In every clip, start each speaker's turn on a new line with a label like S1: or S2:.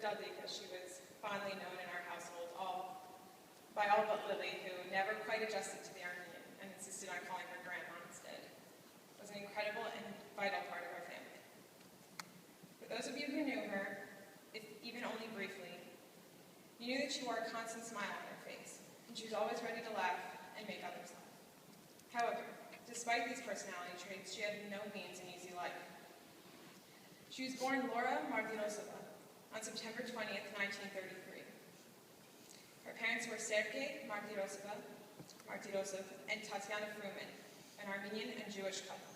S1: Dudley, as she was fondly known in our household, by all but Lily, who never quite adjusted to the Armenian and insisted on calling her grandma instead, was an incredible and vital part of our family. For those of you who knew her, if even only briefly, you knew that she wore a constant smile on her face, and she was always ready to laugh and make others laugh. However, despite these personality traits, she had no means an easy life. She was born Laura Martirosova on September 20th, 1933. Her parents were Sergei Martirosov and Tatiana Fruman, an Armenian and Jewish couple.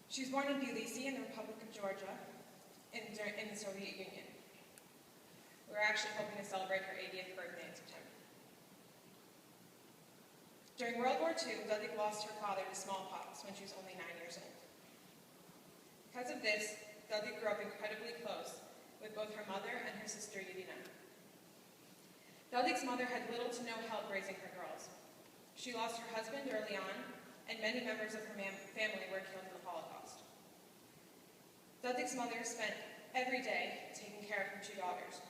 S1: She was born in Tbilisi in the Republic of Georgia in the Soviet Union. We're actually hoping to celebrate her 80th birthday in September. During World War II, Dudley lost her father to smallpox when she was only 9 years old. Because of this, Dudley grew up incredibly close with both her mother and her sister Irina. Dudley's mother had little to no help raising her girls. She lost her husband early on, and many members of her family were killed in the Holocaust. Dudley's mother spent every day taking care of her two daughters.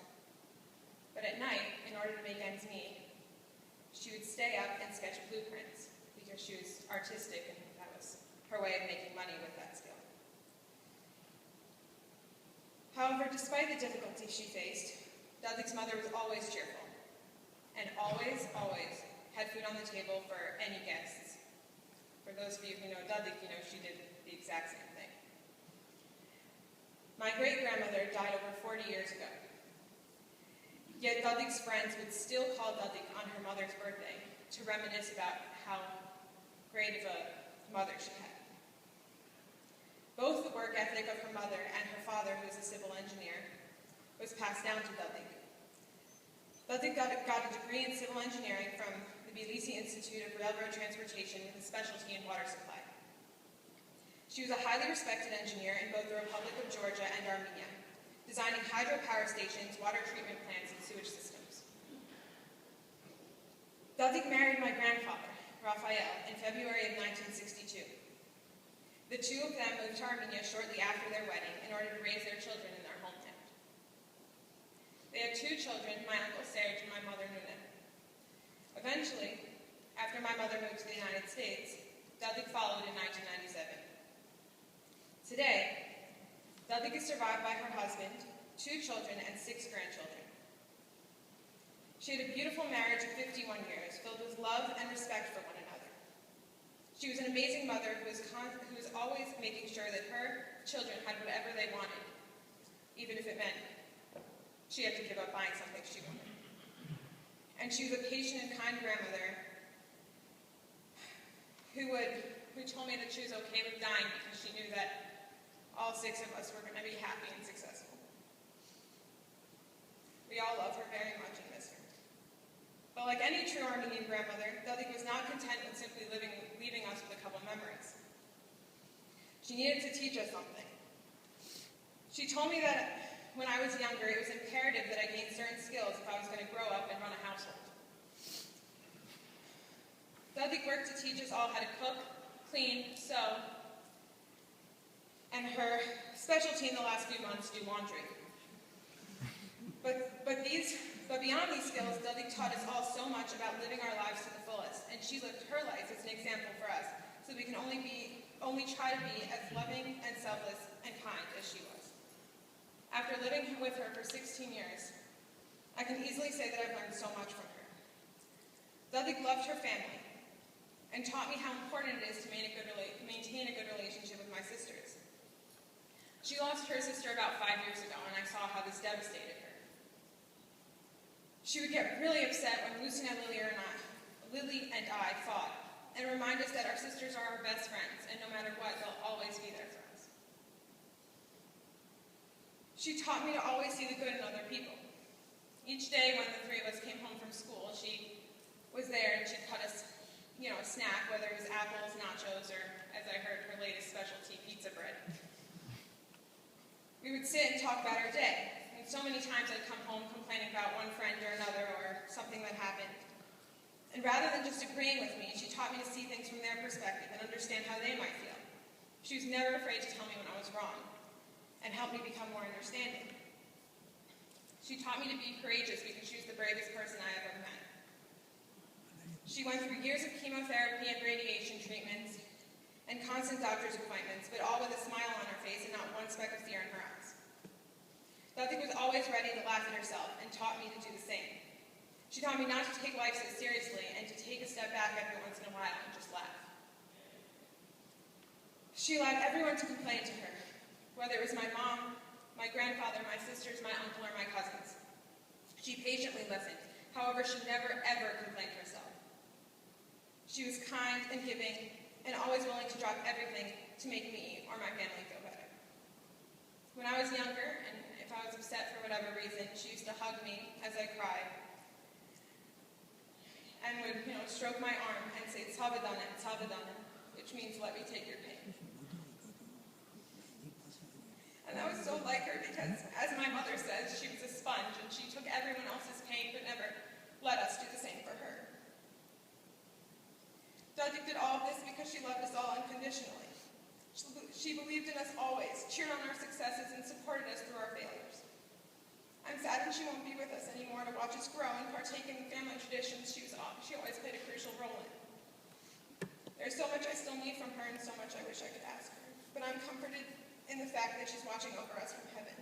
S1: But at night, in order to make ends meet, she would stay up and sketch blueprints because she was artistic and that was her way of making money with that skill. However, despite the difficulties she faced, Dudley's mother was always cheerful and always had food on the table for any guests. For those of you who know Dudley, you know she did the exact same thing. My great-grandmother died over 40 years ago. Yet Dudley's friends would still call Dudley on her mother's birthday to reminisce about how great of a mother she had. Both the work ethic of her mother and her father, who was a civil engineer, was passed down to Dudley. Dudley got a degree in civil engineering from the Tbilisi Institute of Railroad Transportation with a specialty in water supply. She was a highly respected engineer in both the Republic of Georgia and Armenia, designing hydropower stations, water treatment plants, and sewage systems. Dudley married my grandfather, Raphael, in February of 1962. The two of them moved to Armenia shortly after their wedding in order to raise their children in their hometown. They had two children, my uncle Serge and my mother Nuna. Eventually, after my mother moved to the United States, Dudley followed in 1997. Today, Dudley is survived by her husband, 2 children, and 6 grandchildren. She had a beautiful marriage of 51 years, filled with love and respect for one another. She was an amazing mother who was always making sure that her children had whatever they wanted, even if it meant she had to give up buying something she wanted. And she was a patient and kind grandmother who told me that she was okay with dying because she knew that all 6 of us were going to be happy and successful. We all love her very much and miss her. But like any true Armenian grandmother, Dudley was not content with simply leaving us with a couple memories. She needed to teach us something. She told me that when I was younger, it was imperative that I gain certain skills if I was going to grow up and run a household. Dudley worked to teach us all how to cook, clean, sew, and her specialty in the last few months, do laundry. But beyond these skills, Dudley taught us all so much about living our lives to the fullest, and she lived her life as an example for us, so we can only try to be as loving and selfless and kind as she was. After living with her for 16 years, I can easily say that I've learned so much from her. Dudley loved her family and taught me how important it is to maintain a good relationship with my sisters. She lost her sister about 5 years ago, and I saw how this devastated her. She would get really upset when Lucy and Lily and I fought, and remind us that our sisters are our best friends, and no matter what, they'll always be there for us. She taught me to always see the good in other people. Each day when the 3 of us came home from school, she was there and she'd cut us, a snack, whether it was apples, nachos, or, as I heard, her latest specialty, pizza bread. We would sit and talk about our day, and so many times I'd come home complaining about one friend or another or something that happened. And rather than just agreeing with me, she taught me to see things from their perspective and understand how they might feel. She was never afraid to tell me when I was wrong and help me become more understanding. She taught me to be courageous because she was the bravest person I ever met. She went through years of chemotherapy and radiation treatments and constant doctor's appointments, but all with a smile on her face and not one speck of fear in her eyes. Dottie was always ready to laugh at herself and taught me to do the same. She taught me not to take life so seriously and to take a step back every once in a while and just laugh. She allowed everyone to complain to her, whether it was my mom, my grandfather, my sisters, my uncle, or my cousins. She patiently listened. However, she never, ever complained herself. She was kind and giving and always willing to drop everything to make me or my family feel better. When I was younger, and if I was upset for whatever reason, she used to hug me as I cried and would, stroke my arm and say, "Savadana, savadana," which means "let me take your pain." And that was so like her because, as my mother says, she was a sponge and she took everyone else's pain but never let us do the same for her. Dottie did all of this because she loved us all unconditionally. She believed in us always, cheered on our successes, and supported us through our failures. I'm saddened she won't be with us anymore to watch us grow and partake in the family traditions she always played a crucial role in. There's so much I still need from her and so much I wish I could ask her, but I'm comforted in the fact that she's watching over us from heaven.